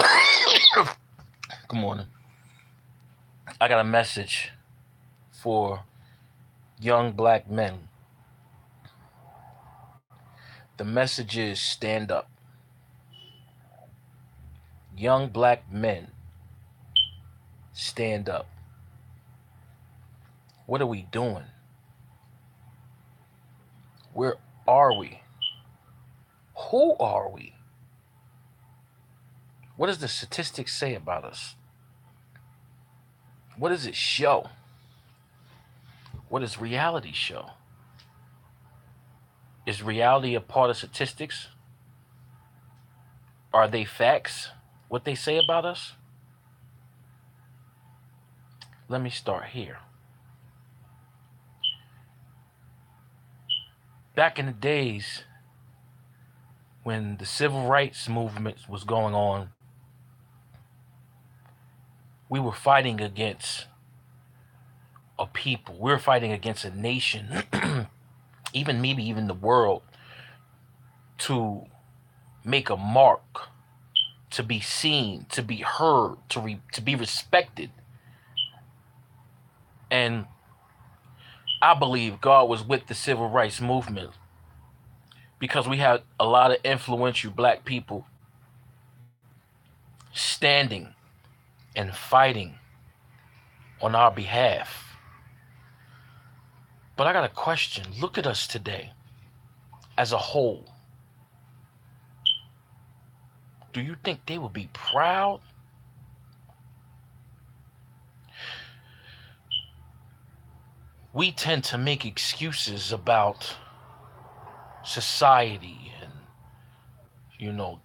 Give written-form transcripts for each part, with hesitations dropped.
Good morning. I got a message for young black men. The message is stand up. Young black men, stand up. What are we doing? Where are we? Who are we? What does the statistics say about us? What does it show? What does reality show? Is reality a part of statistics? Are they facts? What they say about us? Let me start here. Back in the days when the civil rights movement was going on, we were fighting against a people. We were fighting against a nation, even maybe even the world, to make a mark, to be seen, to be heard, to be respected. And I believe God was with the civil rights movement because we had a lot of influential black people standing and fighting on our behalf. But I got a question. Look at us today as a whole. Do you think they would be proud? We tend to make excuses about society and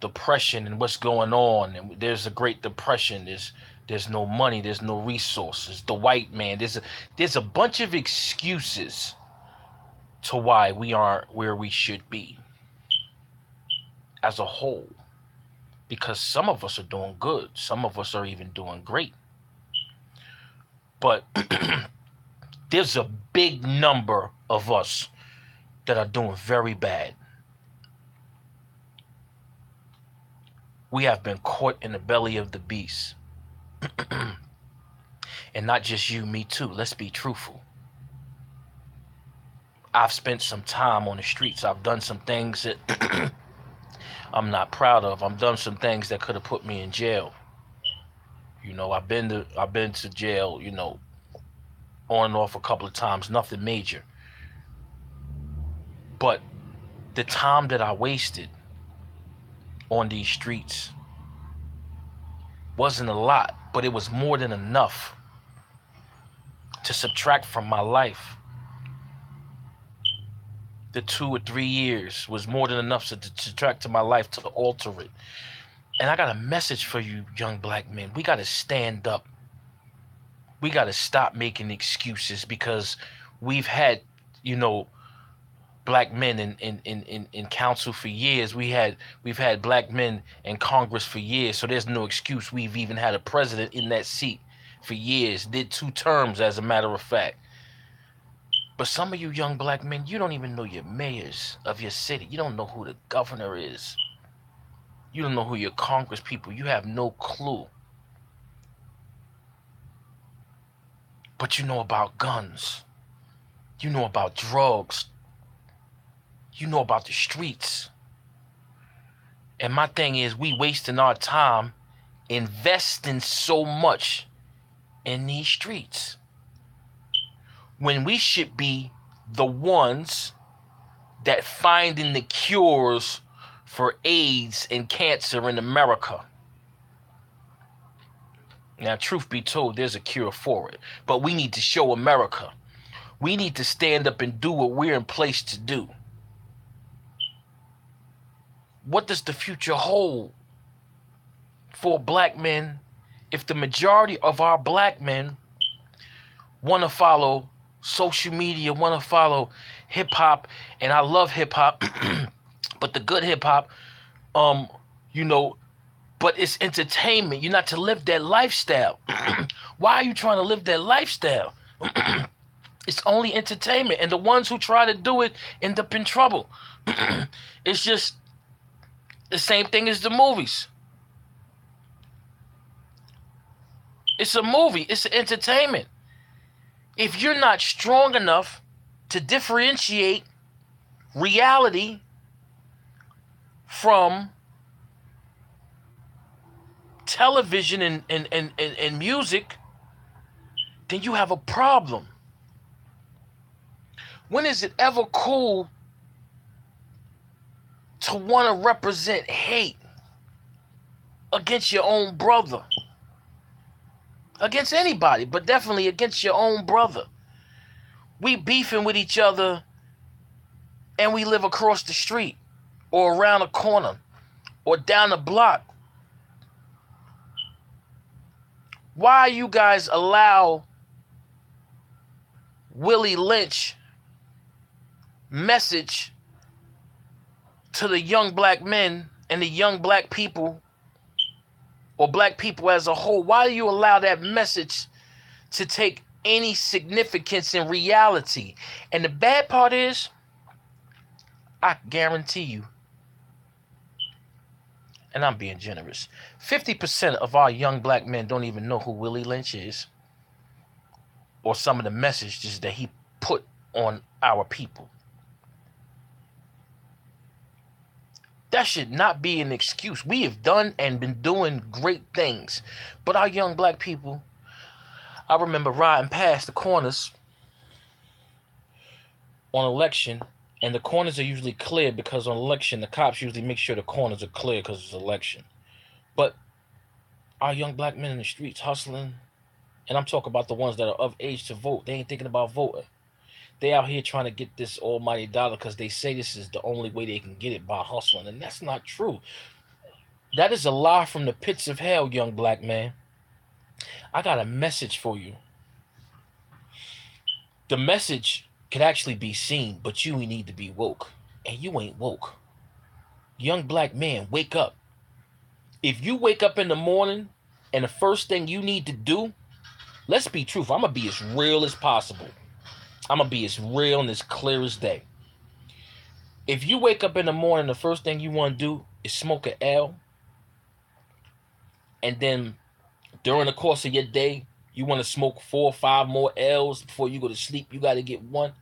depression and what's going on, and there's a great depression, there's no money, there's no resources, the white man, there's a bunch of excuses to why we aren't where we should be as a whole, because some of us are doing good, some of us are even doing great, but there's a big number of us that are doing very bad. We have been caught in the belly of the beast. And not just you, me too. Let's be truthful. I've spent some time on the streets. I've done some things that I'm not proud of. I've done some things that could have put me in jail. I've been to jail, on and off a couple of times, nothing major. But the time that I wasted on these streets wasn't a lot, but it was more than enough to subtract from my life. The 2 or 3 years was more than enough to subtract to my life, to alter it. And I got a message for you, young black men. We got to stand up. We got to stop making excuses, because we've had, black men in council for years. We've had black men in Congress for years. So there's no excuse. We've even had a president in that seat for years. Did 2 terms, as a matter of fact. But some of you young black men, you don't even know your mayors of your city. You don't know who the governor is. You don't know who your Congress people. You have no clue. But you know about guns. You know about drugs. You know about the streets. And my thing is, we wasting our time investing so much in these streets, when we should be the ones that finding the cures for AIDS and cancer in America. Now, truth be told, there's a cure for it, but we need to show America. We need to stand up and do what we're in place to do. What does the future hold for black men if the majority of our black men want to follow social media, want to follow hip hop? And I love hip hop, but the good hip hop, but it's entertainment. You're not to live that lifestyle. Why are you trying to live that lifestyle? It's only entertainment, and the ones who try to do it end up in trouble. It's just the same thing as the movies. It's a movie. It's entertainment. If you're not strong enough to differentiate reality from television and music, then you have a problem. When is it ever cool to want to represent hate against your own brother? Against anybody, but definitely against your own brother. We beefing with each other and we live across the street or around a corner or down the block. Why you guys allow Willie Lynch message to the young black men and the young black people or black people as a whole? Why do you allow that message to take any significance in reality? And the bad part is, I guarantee you, and I'm being generous, 50% of our young black men don't even know who Willie Lynch is or some of the messages that he put on our people. That should not be an excuse. We have done and been doing great things. But our young black people, I remember riding past the corners on election, and the corners are usually clear because on election, the cops usually make sure the corners are clear because it's election. But our young black men in the streets hustling, and I'm talking about the ones that are of age to vote. They ain't thinking about voting. They out here trying to get this almighty dollar because they say this is the only way they can get it, by hustling. And that's not true. That is a lie from the pits of hell, young black man. I got a message for you. The message can actually be seen, but you need to be woke. And you ain't woke. Young black man, wake up. If you wake up in the morning and the first thing you need to do, let's be truthful. I'm going to be as real as possible. I'm going to be as real and as clear as day. If you wake up in the morning, the first thing you want to do is smoke an L. And then during the course of your day, you want to smoke 4 or 5 more L's before you go to sleep. You got to get one.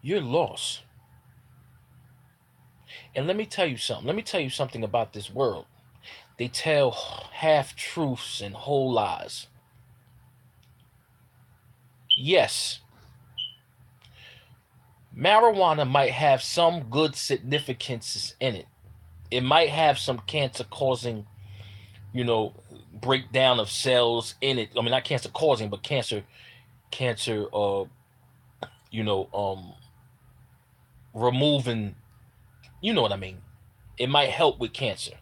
You're lost. And let me tell you something. Let me tell you something about this world. They tell half-truths and whole lies. Yes, marijuana might have some good significances in it. It might have some cancer-causing, breakdown of cells in it. I mean, not cancer-causing, but cancer, removing, you know what I mean. It might help with cancer.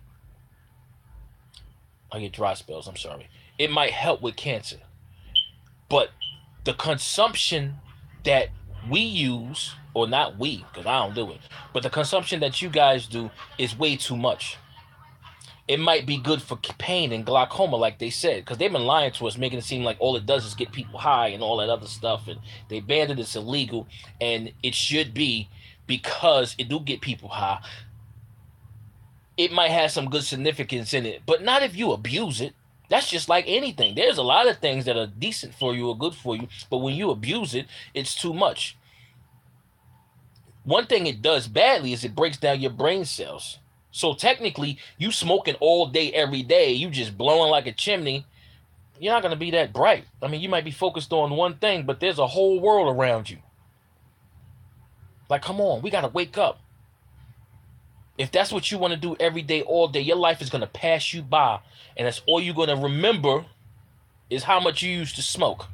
I get dry spells, I'm sorry. It might help with cancer. But the consumption that we use, or not we, because I don't do it, but the consumption that you guys do is way too much. It might be good for pain and glaucoma, like they said, because they've been lying to us, making it seem like all it does is get people high and all that other stuff, and they banned it, it's illegal, and it should be because it do get people high. It might have some good significance in it, but not if you abuse it. That's just like anything. There's a lot of things that are decent for you or good for you, but when you abuse it, it's too much. One thing it does badly is it breaks down your brain cells. So technically, you smoking all day, every day, you just blowing like a chimney, you're not going to be that bright. I mean, you might be focused on one thing, but there's a whole world around you. Like, come on, we got to wake up. If that's what you want to do every day, all day, your life is going to pass you by. And that's all you're going to remember is how much you used to smoke.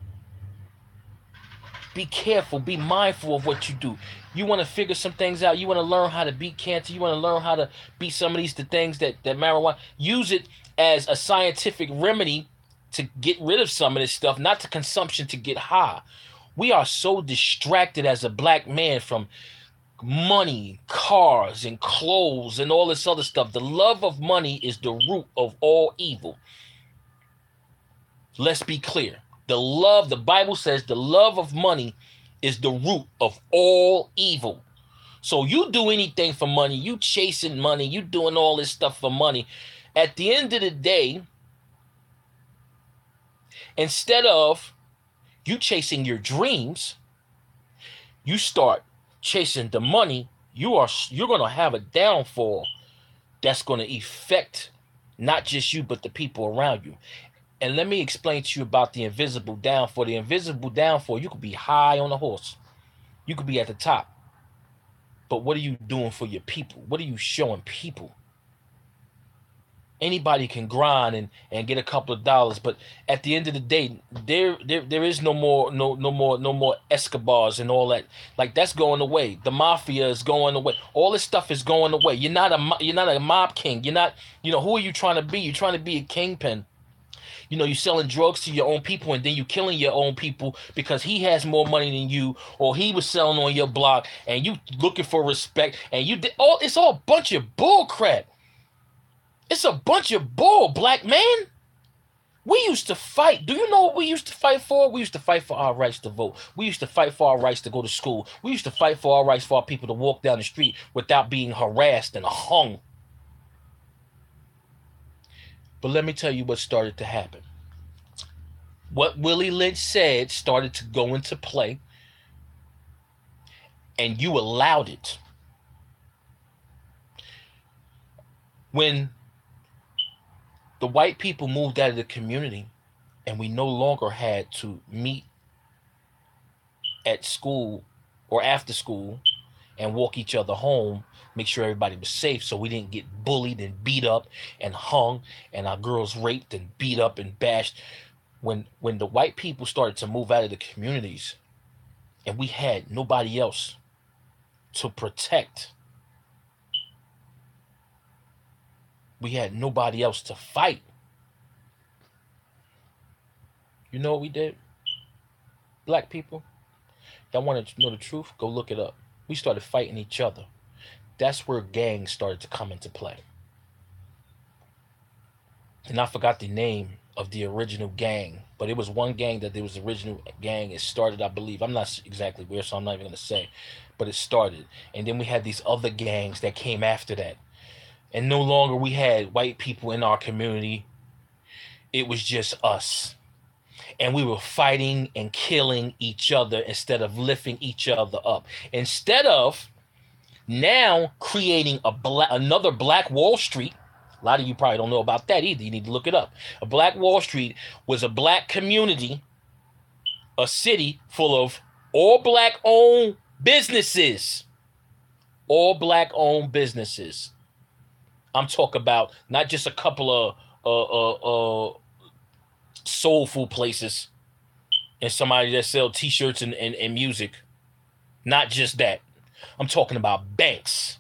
Be careful. Be mindful of what you do. You want to figure some things out. You want to learn how to beat cancer. You want to learn how to beat some of the things that marijuana. Use it as a scientific remedy to get rid of some of this stuff, not the consumption to get high. We are so distracted as a black man from money, cars, and clothes, and all this other stuff. The love of money is the root of all evil. Let's be clear. The Bible says the love of money is the root of all evil. So you do anything for money, you chasing money, you doing all this stuff for money, At the end of the day, instead of you chasing your dreams, you start chasing the money, you're going to have a downfall that's going to affect not just you but the people around you. And let me explain to you about the invisible downfall. The invisible downfall, you could be high on a horse, you could be at the top, but what are you doing for your people? What are you showing people? Anybody can grind and get a couple of dollars, but at the end of the day, there is no more Escobars and all that. Like, that's going away. The mafia is going away. All this stuff is going away. You're not a mob king. You're not, who are you trying to be? You're trying to be a kingpin. You're selling drugs to your own people, and then you killing your own people because he has more money than you, or he was selling on your block, and you looking for respect, and you did all. It's all a bunch of bull crap. It's a bunch of bull, black man. We used to fight. Do you know what we used to fight for? We used to fight for our rights to vote. We used to fight for our rights to go to school. We used to fight for our rights for our people to walk down the street without being harassed and hung. But let me tell you what started to happen. What Willie Lynch said started to go into play, and you allowed it. When the white people moved out of the community and we no longer had to meet at school or after school and walk each other home, make sure everybody was safe so we didn't get bullied and beat up and hung and our girls raped and beat up and bashed. When the white people started to move out of the communities and we had nobody else to protect, we had nobody else to fight, you know what we did? Black people, y'all want to know the truth? Go look it up. We started fighting each other. That's where gangs started to come into play. And I forgot the name of the original gang, but it was one gang that there was the original gang. It started, I believe, I'm not exactly where, so I'm not even going to say, but it started. And then we had these other gangs that came after that. And no longer we had white people in our community. It was just us. And we were fighting and killing each other instead of lifting each other up. Instead of now creating another Black Wall Street. A lot of you probably don't know about that either. You need to look it up. A Black Wall Street was a black community, a city full of all black-owned businesses. All black-owned businesses. I'm talking about not just a couple of soul food places and somebody that sell t-shirts and music. Not just that. I'm talking about banks.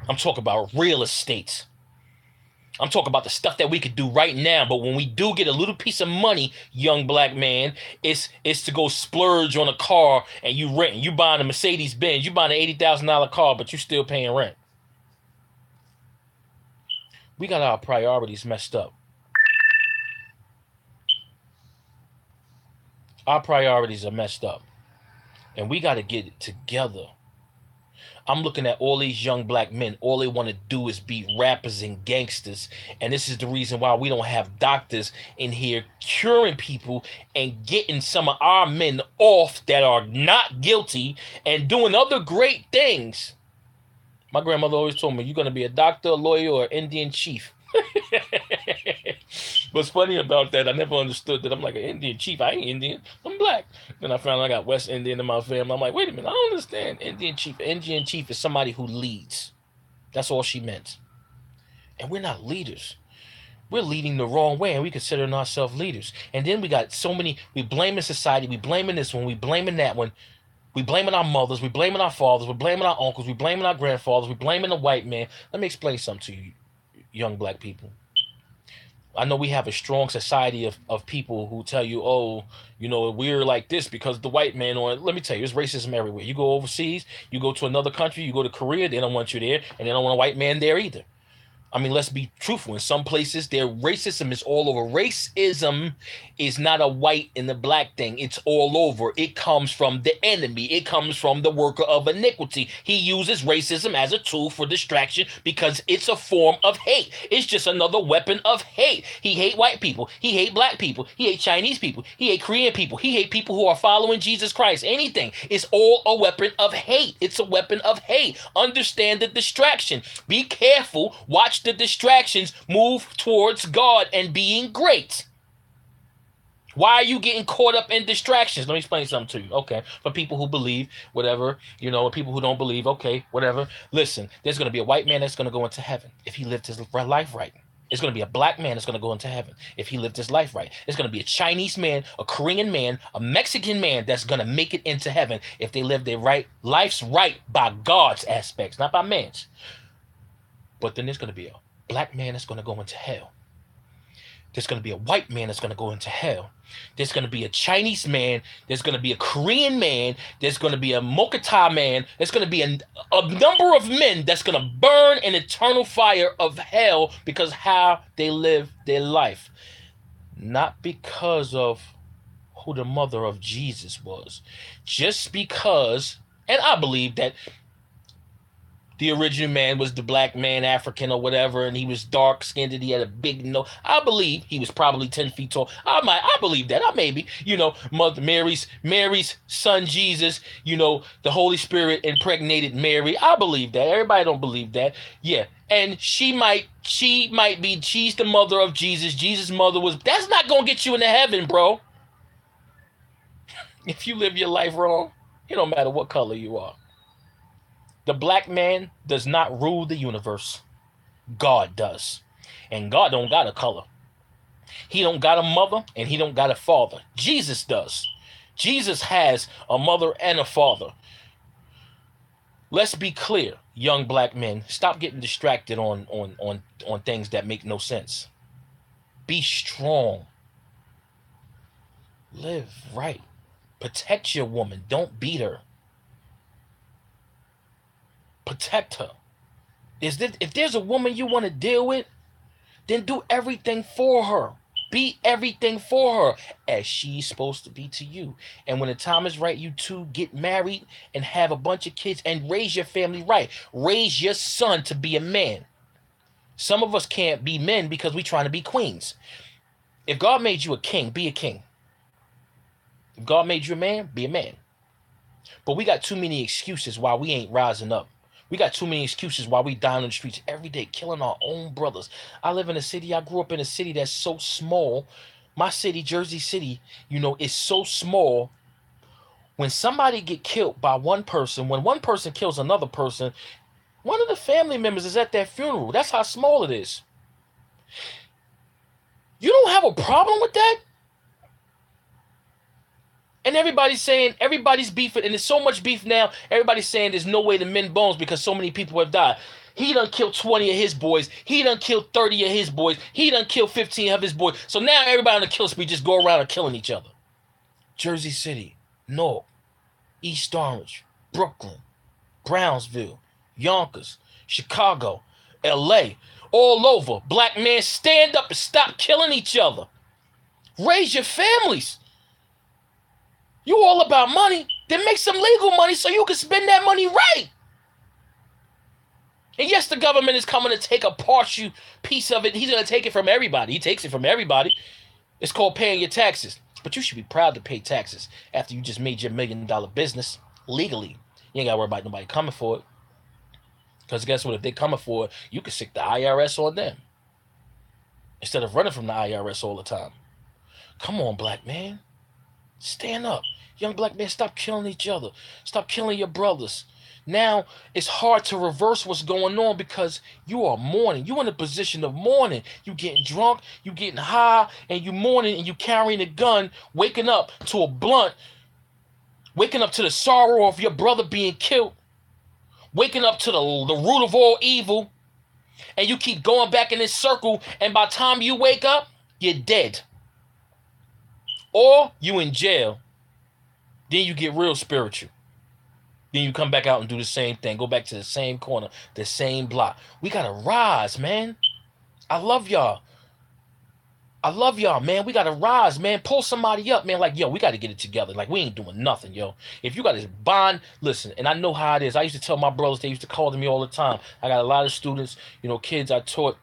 I'm talking about real estate. I'm talking about the stuff that we could do right now, but when we do get a little piece of money, young black man, it's to go splurge on a car and you rent. You buying a Mercedes Benz, you buying an $80,000 car, but you still paying rent. We got our priorities messed up. Our priorities are messed up. And we got to get it together. I'm looking at all these young black men. All they want to do is be rappers and gangsters. And this is the reason why we don't have doctors in here curing people and getting some of our men off that are not guilty and doing other great things. My grandmother always told me, you're going to be a doctor, a lawyer, or an Indian chief. What's funny about that, I never understood that I'm like an Indian chief. I ain't Indian. I'm black. Then I found out I got West Indian in my family. I'm like, wait a minute. I don't understand. Indian chief. Indian chief is somebody who leads. That's all she meant. And we're not leaders. We're leading the wrong way, and we considering ourselves leaders. And then we got so many, we blaming society, we blaming this one, we blaming that one. We blaming our mothers, we blaming our fathers, we blaming our uncles, we blaming our grandfathers, we blaming the white man. Let me explain something to you, young black people. I know we have a strong society of people who tell you, oh, you know, we're like this because the white man, or let me tell you, there's racism everywhere. You go overseas, you go to another country, you go to Korea, they don't want you there, and they don't want a white man there either. I mean, let's be truthful. In some places, their racism is all over. Racism is not a white and the black thing. It's all over. It comes from the enemy. It comes from the worker of iniquity. He uses racism as a tool for distraction because it's a form of hate. It's just another weapon of hate. He hate white people. He hate black people. He hate Chinese people. He hate Korean people. He hate people who are following Jesus Christ. Anything. It's all a weapon of hate. It's a weapon of hate. Understand the distraction. Be careful. Watch the distractions, move towards God and being great. Why are you getting caught up in distractions? Let me explain something to you. Okay, for people who believe, whatever, people who don't believe, okay, whatever. Listen, there's going to be a white man that's going to go into heaven if he lived his life right. It's going to be a black man that's going to go into heaven if he lived his life right. It's going to be a Chinese man, a Korean man, a Mexican man that's going to make it into heaven if they live their life's right by God's aspects, not by man's. But then there's going to be a black man that's going to go into hell. There's going to be a white man that's going to go into hell. There's going to be a Chinese man. There's going to be a Korean man. There's going to be a Mokata man. There's going to be a number of men that's going to burn in eternal fire of hell because how they live their life. Not because of who the mother of Jesus was. Just because, and I believe that the original man was the black man, African or whatever, and he was dark-skinned and he had a big nose. I believe he was probably 10 feet tall. I believe that. Maybe, Mother Mary's son Jesus, the Holy Spirit impregnated Mary. I believe that. Everybody don't believe that. Yeah. And she's the mother of Jesus. Jesus' mother was, that's not going to get you into heaven, bro. If you live your life wrong, it don't matter what color you are. The black man does not rule the universe. God does. And God don't got a color. He don't got a mother and he don't got a father. Jesus does. Jesus has a mother and a father. Let's be clear, young black men. Stop getting distracted on things that make no sense. Be strong. Live right. Protect your woman. Don't beat her. Protect her. If there's a woman you want to deal with, then do everything for her. Be everything for her as she's supposed to be to you. And when the time is right, you two get married and have a bunch of kids and raise your family right. Raise your son to be a man. Some of us can't be men because we're trying to be queens. If God made you a king, be a king. If God made you a man, be a man. But we got too many excuses why we ain't rising up. We got too many excuses why we down in the streets every day killing our own brothers. I live in a city, I grew up in a city that's so small. My city, Jersey City, is so small. When somebody get killed by one person, when one person kills another person, one of the family members is at that funeral. That's how small it is. You don't have a problem with that? And everybody's beefing, and there's so much beef now, everybody's saying there's no way to mend bones because so many people have died. He done killed 20 of his boys. He done killed 30 of his boys. He done killed 15 of his boys. So now everybody on the kill spree just go around and killing each other. Jersey City, Newark, East Orange, Brooklyn, Brownsville, Yonkers, Chicago, LA, all over. Black men, stand up and stop killing each other. Raise your families. You all about money, then make some legal money so you can spend that money right. And yes, the government is coming to take a partial piece of it. He's going to take it from everybody. He takes it from everybody. It's called paying your taxes. But you should be proud to pay taxes after you just made your $1 million business legally. You ain't got to worry about nobody coming for it. Because guess what? If they're coming for it, you can stick the IRS on them instead of running from the IRS all the time. Come on, black man. Stand up. Young black men, stop killing each other. Stop killing your brothers. Now, it's hard to reverse what's going on because you are mourning. You're in a position of mourning. You getting drunk, you getting high, and you mourning, and you carrying a gun, waking up to a blunt, waking up to the sorrow of your brother being killed, waking up to the root of all evil, and you keep going back in this circle, and by the time you wake up, you're dead. Or you in jail. Then you get real spiritual. Then you come back out and do the same thing. Go back to the same corner, the same block. We gotta rise, man. I love y'all. I love y'all, man. We gotta rise, man. Pull somebody up, man. Like, yo, we gotta get it together. Like, we ain't doing nothing, yo. If you got this bond, listen, and I know how it is. I used to tell my brothers, they used to call to me all the time. I got a lot of students, you know, kids I taught,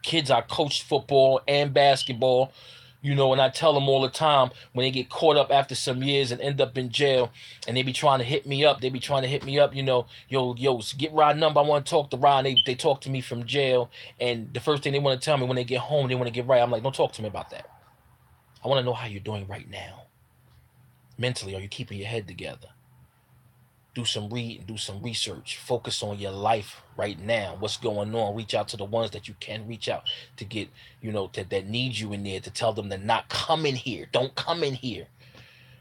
kids I coached football and basketball. You know, and I tell them all the time when they get caught up after some years and end up in jail and they be trying to hit me up, you know, yo, get Rod number. I want to talk to Rod. They talk to me from jail. And the first thing they want to tell me when they get home, they want to get right. I'm like, don't talk to me about that. I want to know how you're doing right now. Mentally, are you keeping your head together? Do some reading, do some research, focus on your life right now, what's going on. Reach out to the ones that you can reach out to get, you know, that need you in there, to tell them to not come in here. Don't come in here.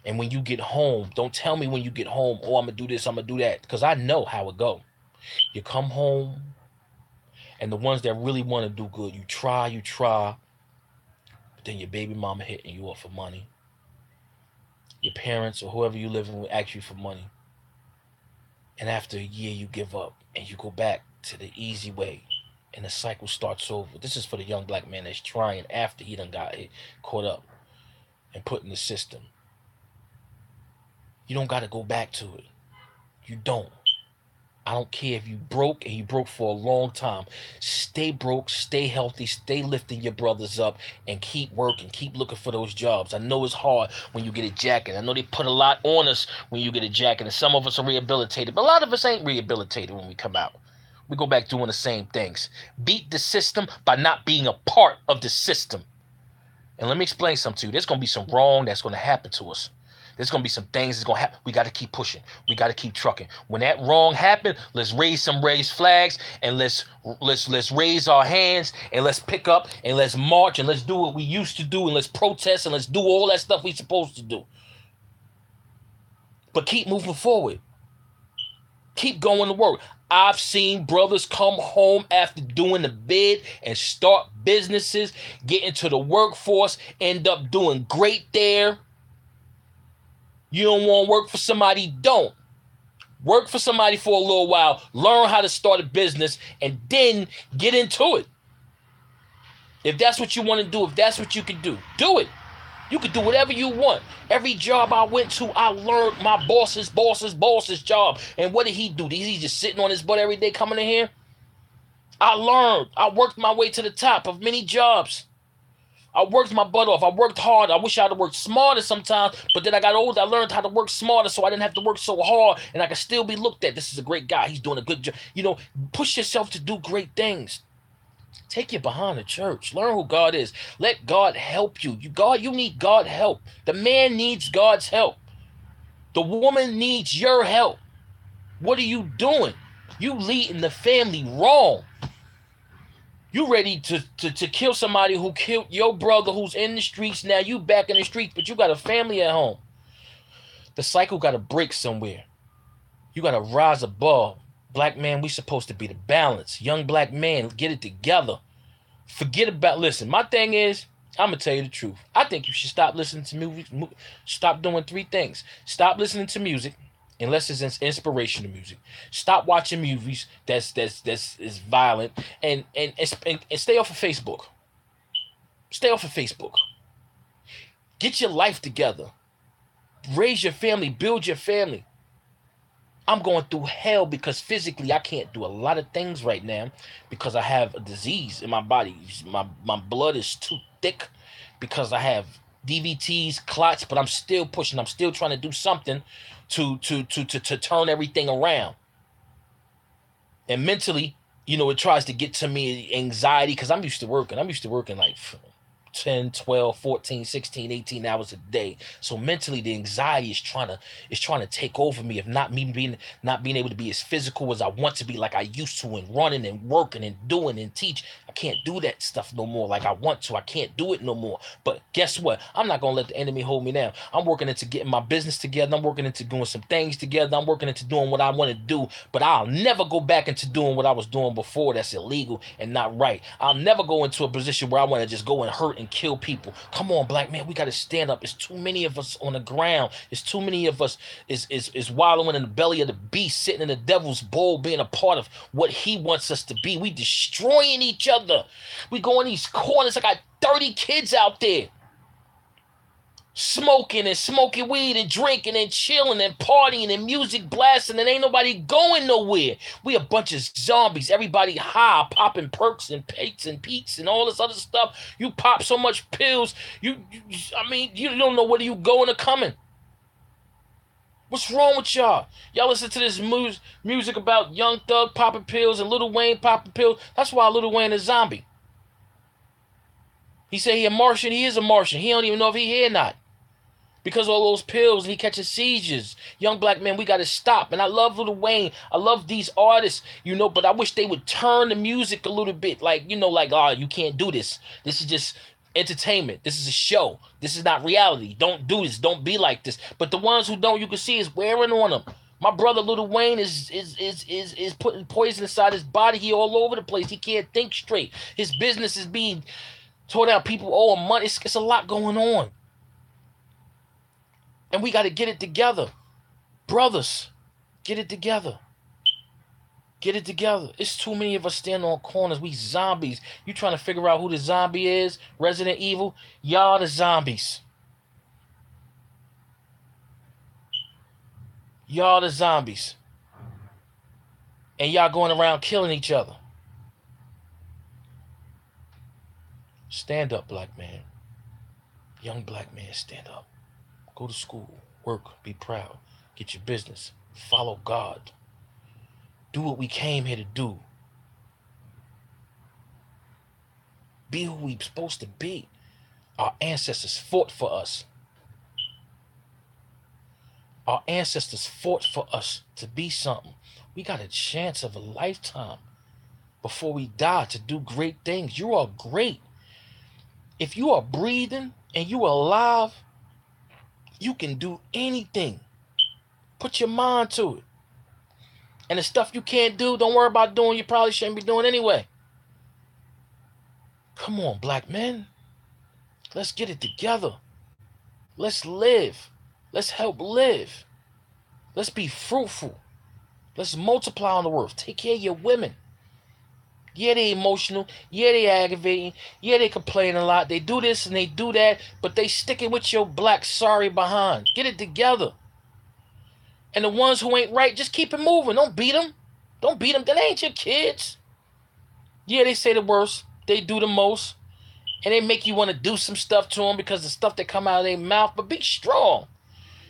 And when you get home, don't tell me when you get home, oh, I'm gonna do this, I'm gonna do that, because I know how it go. You come home, and the ones that really want to do good, you try, but then your baby mama hitting you up for money. Your parents or whoever you living with ask you for money. And after a year, you give up and you go back to the easy way. And the cycle starts over. This is for the young black man that's trying after he done got caught up and put in the system. You don't got to go back to it. You don't. I don't care if you broke and you broke for a long time. Stay broke, stay healthy, stay lifting your brothers up, and keep working, keep looking for those jobs. I know it's hard when you get a jacket. I know they put a lot on us when you get a jacket, and some of us are rehabilitated, but a lot of us ain't rehabilitated when we come out. We go back doing the same things. Beat the system by not being a part of the system. And let me explain something to you. There's going to be some wrong that's going to happen to us. There's going to be some things that's going to happen. We got to keep pushing. We got to keep trucking. When that wrong happens, let's raise some raised flags and let's raise our hands and let's pick up and let's march and let's do what we used to do and let's protest and let's do all that stuff we supposed to do. But keep moving forward. Keep going to work. I've seen brothers come home after doing the bid and start businesses, get into the workforce, end up doing great there. You don't want to work for somebody, don't. Work for somebody for a little while, learn how to start a business, and then get into it. If that's what you want to do, if that's what you can do, do it. You can do whatever you want. Every job I went to, I learned my boss's job. And what did he do? Is he just sitting on his butt every day coming in here? I learned. I worked my way to the top of many jobs. I worked my butt off. I worked hard. I wish I had worked smarter sometimes, but then I got older. I learned how to work smarter so I didn't have to work so hard, and I could still be looked at. This is a great guy. He's doing a good job. You know, push yourself to do great things. Take you behind the church. Learn who God is. Let God help you. You need God's help. The man needs God's help. The woman needs your help. What are you doing? You leading the family wrong. You ready to kill somebody who killed your brother who's in the streets. Now you back in the streets, but you got a family at home. The cycle got to break somewhere. You got to rise above. Black man, we supposed to be the balance. Young black man, get it together. Forget about, listen, my thing is, I'm going to tell you the truth. I think you should stop listening to music. Stop doing 3 things. Stop listening to music, unless it's inspirational music. Stop watching movies that's is violent, and stay off of Facebook. Stay off of Facebook. Get your life together. Raise your family. Build your family. I'm going through hell because physically I can't do a lot of things right now because I have a disease in my body. My blood is too thick because I have DVTs, clots, but I'm still pushing. I'm still trying to do something to turn everything around. And mentally, you know, it tries to get to me anxiety because I'm used to working. I'm used to working like 10, 12, 14, 16, 18 hours a day. So mentally the anxiety is trying to take over me of not being able to be as physical as I want to be like I used to, and running and working and doing and teach. I can't do that stuff no more like I want to. I can't do it no more. But guess what? I'm not going to let the enemy hold me down. I'm working into getting my business together. I'm working into doing some things together. I'm working into doing what I want to do, but I'll never go back into doing what I was doing before. That's illegal and not right. I'll never go into a position where I want to just go and hurt and kill people. Come on, black man, we got to stand up. It's too many of us on the ground. It's too many of us is wallowing in the belly of the beast, sitting in the devil's bowl, being a part of what he wants us to be. We destroying each other. We go in these corners. I got 30 kids out there smoking weed and drinking and chilling and partying and music blasting, and ain't nobody going nowhere. We a bunch of zombies. Everybody high, popping perks and pakes and peaks and all this other stuff. You pop so much pills, you don't know whether you going or coming. What's wrong with y'all? Y'all listen to this music about Young Thug popping pills and Lil Wayne popping pills. That's why Lil Wayne is a zombie. He said he a Martian. He is a Martian. He don't even know if he here or not. Because of all those pills, and he catches seizures. Young black men, we got to stop. And I love Lil Wayne. I love these artists, but I wish they would turn the music a little bit. Like, you can't do this. This is just entertainment. This is a show. This is not reality. Don't do this. Don't be like this. But the ones who don't, you can see is wearing on them. My brother Lil Wayne is putting poison inside his body. He all over the place. He can't think straight. His business is being tore down. People owe him money. It's a lot going on. And we got to get it together. Brothers, get it together. Get it together. It's too many of us standing on corners. We zombies. You trying to figure out who the zombie is? Resident Evil? Y'all the zombies. Y'all the zombies. And y'all going around killing each other. Stand up, black man. Young black man, stand up. Go to school, work, be proud, get your business, follow God. Do what we came here to do. Be who we're supposed to be. Our ancestors fought for us. Our ancestors fought for us to be something. We got a chance of a lifetime before we die to do great things. You are great. If you are breathing and you are alive, you can do anything. Put your mind to it. And the stuff you can't do, don't worry about doing. You probably shouldn't be doing anyway. Come on, black men. Let's get it together. Let's live. Let's help live. Let's be fruitful. Let's multiply on the earth. Take care of your women. Yeah, they emotional. Yeah, they aggravating. Yeah, they complain a lot. They do this and they do that, but they sticking with your black sorry behind. Get it together. And the ones who ain't right, just keep it moving. Don't beat them. Don't beat them. That ain't your kids. Yeah, they say the worst. They do the most. And they make you want to do some stuff to them because the stuff that come out of their mouth. But be strong.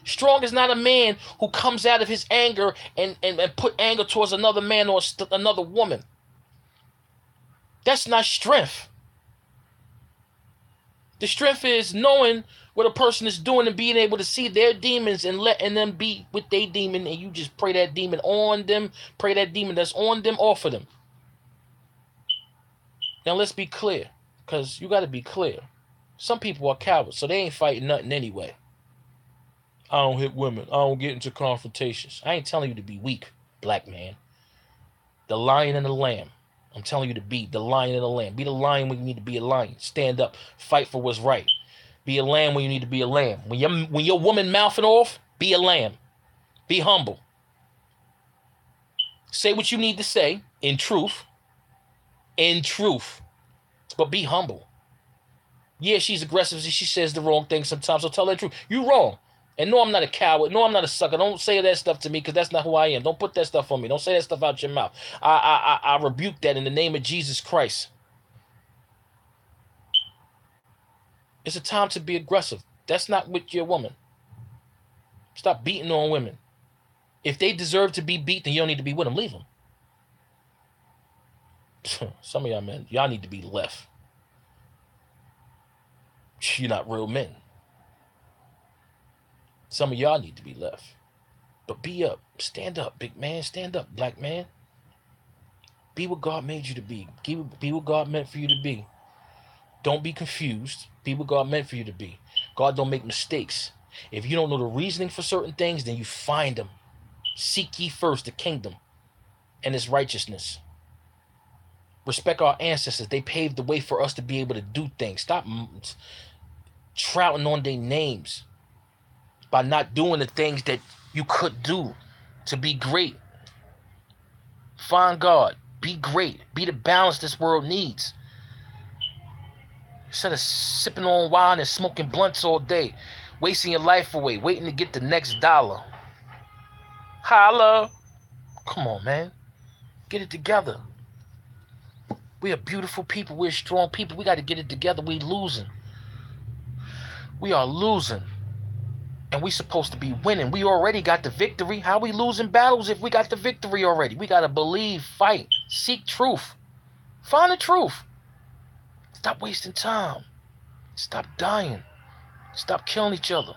Strong is not a man who comes out of his anger and put anger towards another man or another woman. That's not strength. The strength is knowing what a person is doing and being able to see their demons and letting them be with their demon, and you just pray that demon on them, pray that demon that's on them off of them. Now let's be clear, because you got to be clear. Some people are cowards, so they ain't fighting nothing anyway. I don't hit women. I don't get into confrontations. I ain't telling you to be weak, black man. The lion and the lamb. I'm telling you to be the lion and the lamb. Be the lion when you need to be a lion. Stand up. Fight for what's right. Be a lamb when you need to be a lamb. When your woman mouthing off, be a lamb. Be humble. Say what you need to say in truth. In truth. But be humble. Yeah, she's aggressive. She says the wrong thing sometimes. So tell her the truth. You wrong. And no, I'm not a coward. No, I'm not a sucker. Don't say that stuff to me because that's not who I am. Don't put that stuff on me. Don't say that stuff out your mouth. I rebuke that in the name of Jesus Christ. It's a time to be aggressive. That's not with your woman. Stop beating on women. If they deserve to be beat, then you don't need to be with them. Leave them. Some of y'all men, y'all need to be left. You're not real men. Some of y'all need to be left. But be up. Stand up, big man. Stand up, black man. Be what God made you to be. Be what God meant for you to be. Don't be confused. Be what God meant for you to be. God don't make mistakes. If you don't know the reasoning for certain things, then you find them. Seek ye first the kingdom and its righteousness. Respect our ancestors. They paved the way for us to be able to do things. Stop trouting on their names by not doing the things that you could do to be great. Find God. Be great. Be the balance this world needs. Instead of sipping on wine and smoking blunts all day, wasting your life away, waiting to get the next dollar. Holla. Come on, man. Get it together. We are beautiful people. We're strong people. We got to get it together. We losing. We are losing. And we supposed to be winning. We already got the victory. How we losing battles if we got the victory already? We got to believe, fight, seek truth. Find the truth. Stop wasting time. Stop dying. Stop killing each other.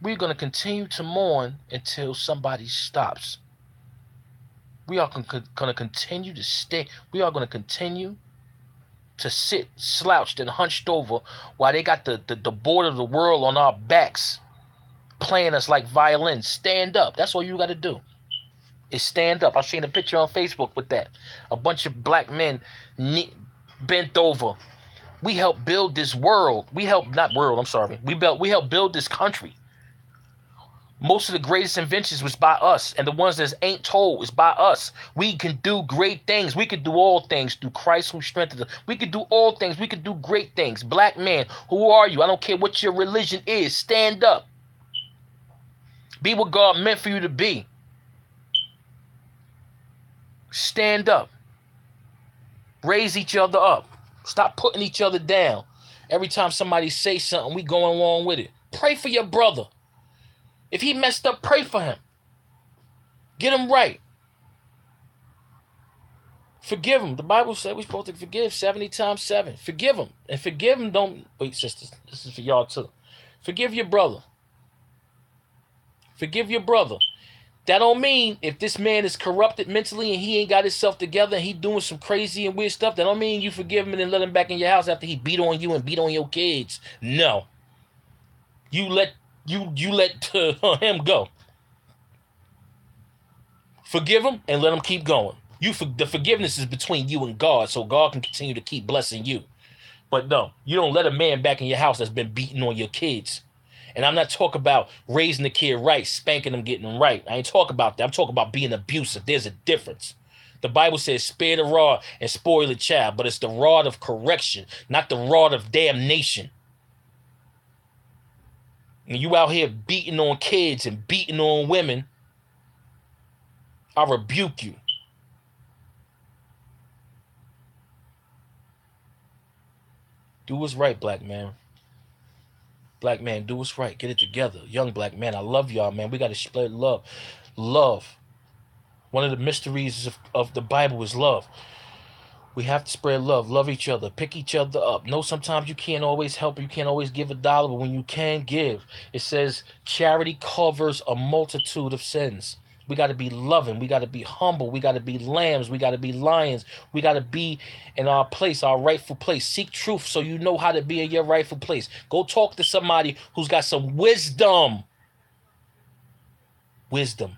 We're going to continue to mourn until somebody stops. We are going to continue to stay. We are going to continue to sit slouched and hunched over while they got the board of the world on our backs, playing us like violins. Stand up. That's all you got to do. Is stand up. I seen a picture on Facebook with that. A bunch of black men bent over. We helped build this world. We helped build this country. Most of the greatest inventions was by us, and the ones that ain't told is by us. We can do great things. We can do all things through Christ who strengthens us. We can do all things. We can do great things. Black man, who are you? I don't care what your religion is. Stand up. Be what God meant for you to be. Stand up. Raise each other up. Stop putting each other down. Every time somebody say something, we going along with it. Pray for your brother. If he messed up, pray for him. Get him right. Forgive him. The Bible said we're supposed to forgive 70 times 7. Forgive him. And forgive him. Don't wait, sisters. This is for y'all too. Forgive your brother. Forgive your brother. That don't mean if this man is corrupted mentally and he ain't got himself together and he doing some crazy and weird stuff, that don't mean you forgive him and then let him back in your house after he beat on you and beat on your kids. No. You let him go. Forgive him and let him keep going. The forgiveness is between you and God, so God can continue to keep blessing you. But no, you don't let a man back in your house that's been beating on your kids. And I'm not talking about raising the kid right, spanking them, getting them right. I ain't talking about that. I'm talking about being abusive. There's a difference. The Bible says spare the rod and spoil the child, but it's the rod of correction, not the rod of damnation. And you out here beating on kids and beating on women, I rebuke you. Do what's right, black man. Black man, do what's right. Get it together. Young black man, I love y'all, man. We got to spread love. Love. One of the mysteries of the Bible is love. We have to spread love. Love each other. Pick each other up. No, sometimes you can't always help. You can't always give $1, but when you can give, it says charity covers a multitude of sins. We got to be loving. We got to be humble. We got to be lambs. We got to be lions. We got to be in our place, our rightful place. Seek truth so you know how to be in your rightful place. Go talk to somebody who's got some wisdom. Wisdom.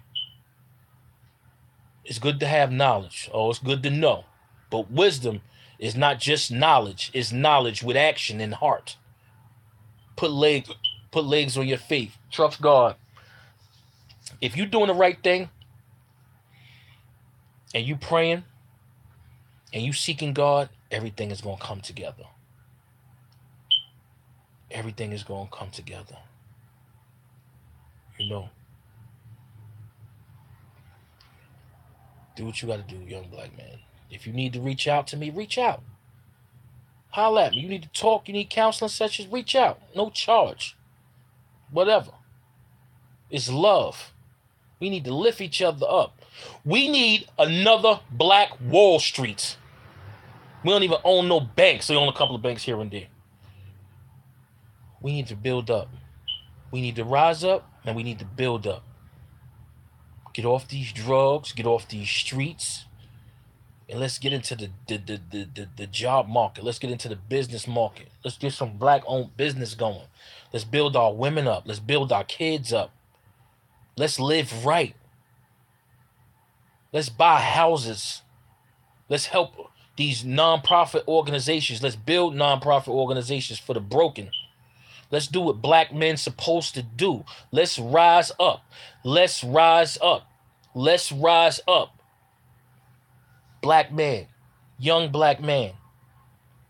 It's good to have knowledge. Oh, it's good to know. But wisdom is not just knowledge. It's knowledge with action and heart. Put legs on your feet. Trust God. If you're doing the right thing and you praying and you seeking God, everything is going to come together. Everything is going to come together. You know. Do what you got to do, young black man. If you need to reach out to me, reach out. Holla at me. You need to talk, you need counseling sessions, reach out. No charge. Whatever. It's love. We need to lift each other up. We need another Black Wall Street. We don't even own no banks. We own a couple of banks here and there. We need to build up. We need to rise up and we need to build up. Get off these drugs, get off these streets, and let's get into the job market. Let's get into the business market. Let's get some black-owned business going. Let's build our women up. Let's build our kids up. Let's live right. Let's buy houses. Let's help These non-profit organizations. Let's build non-profit organizations for the broken. Let's do what black men supposed to do. Let's rise up. Let's rise up. Let's rise up. Black man, young black man,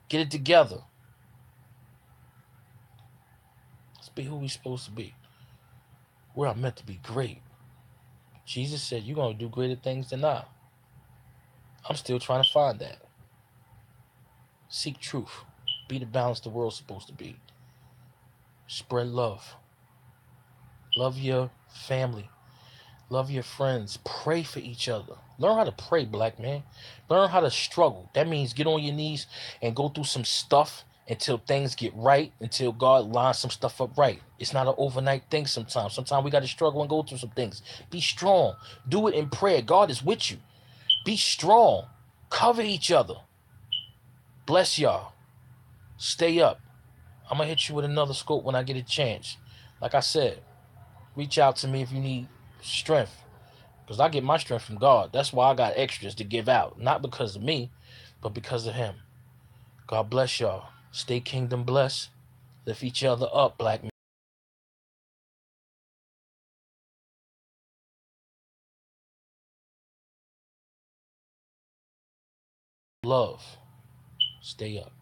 get it together. Let's be who we supposed to be. We're meant to be great. Jesus said, you're going to do greater things than I. I'm still trying to find that. Seek truth. Be the balance the world's supposed to be. Spread love. Love your family. Love your friends. Pray for each other. Learn how to pray, black man. Learn how to struggle. That means get on your knees and go through some stuff until things get right, until God lines some stuff up right. It's not an overnight thing sometimes. Sometimes we got to struggle and go through some things. Be strong. Do it in prayer. God is with you. Be strong. Cover each other. Bless y'all. Stay up. I'm going to hit you with another scope when I get a chance. Like I said, reach out to me if you need strength. Because I get my strength from God. That's why I got extras to give out. Not because of me, but because of him. God bless y'all. Stay kingdom blessed. Lift each other up, black men. Love. Stay up.